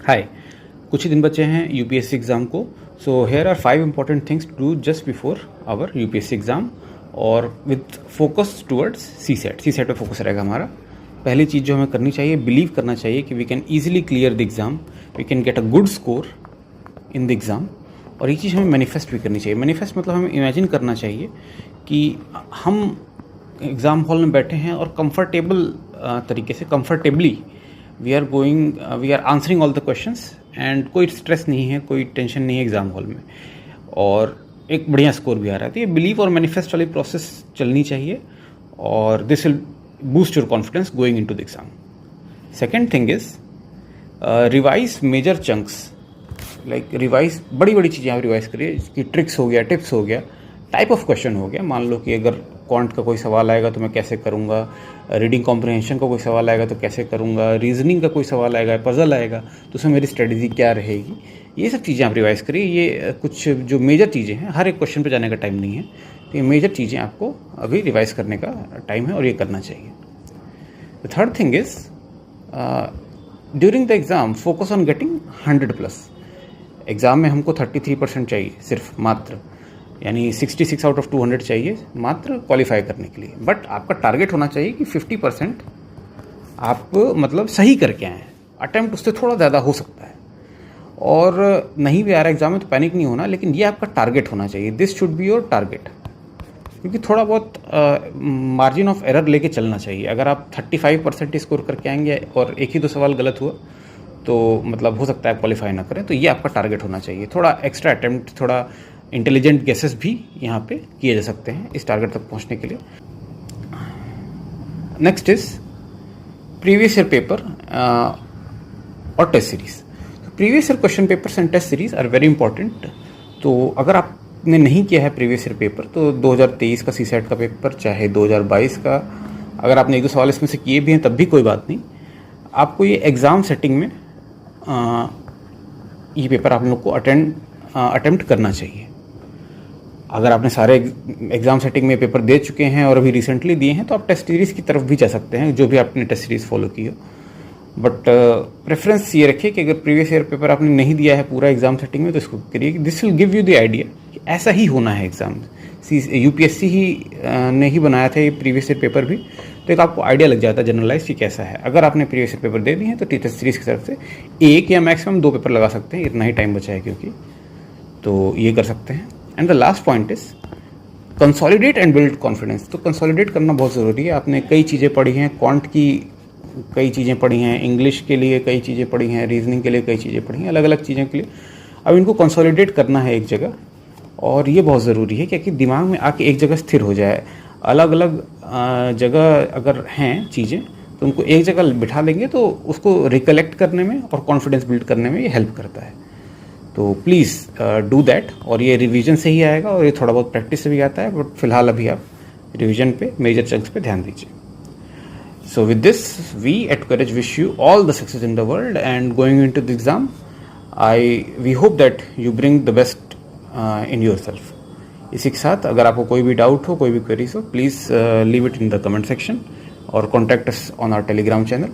हाय, कुछ ही दिन बचे हैं यूपीएससी एग्ज़ाम को. So here are 5 important things to do just before our UPSC exam और with focus towards CSAT पे फोकस रहेगा हमारा. पहली चीज़ जो हमें करनी चाहिए, बिलीव करना चाहिए कि we can easily clear the exam, we can get a good score in the exam. और ये चीज़ हमें मैनिफेस्ट भी करनी चाहिए. मैनिफेस्ट मतलब हमें इमेजिन करना चाहिए कि हम एग्ज़ाम हॉल में बैठे हैं और कंफर्टेबल तरीके से comfortably we are answering all the questions and कोई स्ट्रेस नहीं है, कोई टेंशन नहीं है एग्ज़ाम हॉल में, और एक बढ़िया स्कोर भी आ रहा है. तो ये बिलीव और मैनिफेस्ट वाली प्रोसेस चलनी चाहिए और this will boost your confidence going into the exam. Second thing is revise major chunks. Like revise बड़ी चीज़ें आप रिवाइज करिए. इसकी ट्रिक्स हो गया, टिप्स हो गया, टाइप ऑफ क्वेश्चन हो गया. मान लो कि अगर क्वांट का कोई सवाल आएगा तो मैं कैसे करूँगा, रीडिंग कॉम्प्रिहेंशन का कोई सवाल आएगा तो कैसे करूँगा, रीजनिंग का कोई सवाल आएगा, पजल आएगा तो उसमें मेरी स्ट्रेटजी क्या रहेगी. ये सब चीज़ें आप रिवाइज करिए. ये कुछ जो मेजर चीज़ें हैं, हर एक क्वेश्चन पे जाने का टाइम नहीं है, तो ये मेजर चीज़ें आपको अभी रिवाइज करने का टाइम है और ये करना चाहिए. The third thing is during the exam focus on getting 100+. Exam में हमको 33% चाहिए सिर्फ, मात्र, यानी 66 आउट ऑफ 200 चाहिए मात्र क्वालिफाई करने के लिए. बट आपका टारगेट होना चाहिए कि 50% आप मतलब सही करके आएँ. अटैम्प्ट उससे थोड़ा ज़्यादा हो सकता है और नहीं भी आ रहा एग्ज़ाम में तो पैनिक नहीं होना, लेकिन ये आपका टारगेट होना चाहिए. This should be your target. क्योंकि थोड़ा बहुत मार्जिन ऑफ एरर लेके चलना चाहिए. अगर आप 35% स्कोर करके आएंगे और एक ही दो सवाल गलत हुआ तो मतलब हो सकता है क्वालिफाई ना करें. तो ये आपका टारगेट होना चाहिए. थोड़ा एक्स्ट्रा अटैम्प्ट, थोड़ा इंटेलिजेंट गेसेस भी यहाँ पे किए जा सकते हैं इस टारगेट तक पहुँचने के लिए. Next is previous year paper और test series. Previous year question papers and test series are very important. तो अगर आपने नहीं किया है प्रीवियस ईयर पेपर, तो 2023 का सीसेट का पेपर, चाहे 2022 का, अगर आपने एक दो सवाल इसमें से किए भी हैं तब भी कोई बात नहीं. आपको ये एग्ज़ाम सेटिंग में ये पेपर आप लोग को अटेम्प्ट करना चाहिए. अगर आपने सारे एग्ज़ाम सेटिंग में पेपर दे चुके हैं और अभी रिसेंटली दिए हैं तो आप टेस्ट सीरीज़ की तरफ भी जा सकते हैं, जो भी आपने टेस्ट सीरीज़ फॉलो की हो. बट प्रेफरेंस ये रखिए कि अगर प्रीवियस ईयर पेपर आपने नहीं दिया है पूरा एग्ज़ाम सेटिंग में तो इसको करिए. This will give you the idea कि ऐसा ही होना है एग्ज़ाम. यूपीएससी ही ने ही बनाया था ये प्रीवियस ईयर पेपर भी, तो एक आपको आइडिया लग जाता है जनरलाइज कि कैसा है. अगर आपने प्रीवियस ईयर पेपर दे दिए हैं तो टेस्ट सीरीज़ की तरफ से एक या मैक्सिमम 2 पेपर लगा सकते हैं. इतना ही टाइम बचा है क्योंकि, तो ये कर सकते हैं. And the last point is consolidate and build confidence. तो कंसोलिडेट करना बहुत ज़रूरी है. आपने कई चीज़ें पढ़ी हैं, क्वांट की कई चीज़ें पढ़ी हैं, इंग्लिश के लिए कई चीज़ें पढ़ी हैं, रीजनिंग के लिए कई चीज़ें पढ़ी हैं, अलग अलग चीज़ों के लिए. अब इनको कंसोलिडेट करना है एक जगह, और ये बहुत ज़रूरी है क्योंकि दिमाग में आके एक जगह स्थिर हो जाए. अलग अलग जगह अगर हैं चीज़ें तो उनको एक जगह बिठा लेंगे तो उसको रिकलेक्ट करने में और कॉन्फिडेंस बिल्ड करने में ये हेल्प करता है. तो प्लीज़ डू दैट. और ये रिवीजन से ही आएगा और ये थोड़ा बहुत प्रैक्टिस से भी आता है, बट फिलहाल अभी आप रिवीजन पे, मेजर चंक्स पे ध्यान दीजिए. So with this, we at Courage wish you all the success in the world, and going into the exam, we hope that you bring the best in yourself. इसी के साथ अगर आपको कोई भी डाउट हो, कोई भी क्वेरीज हो, please leave it in the comment section और contact us on our Telegram channel.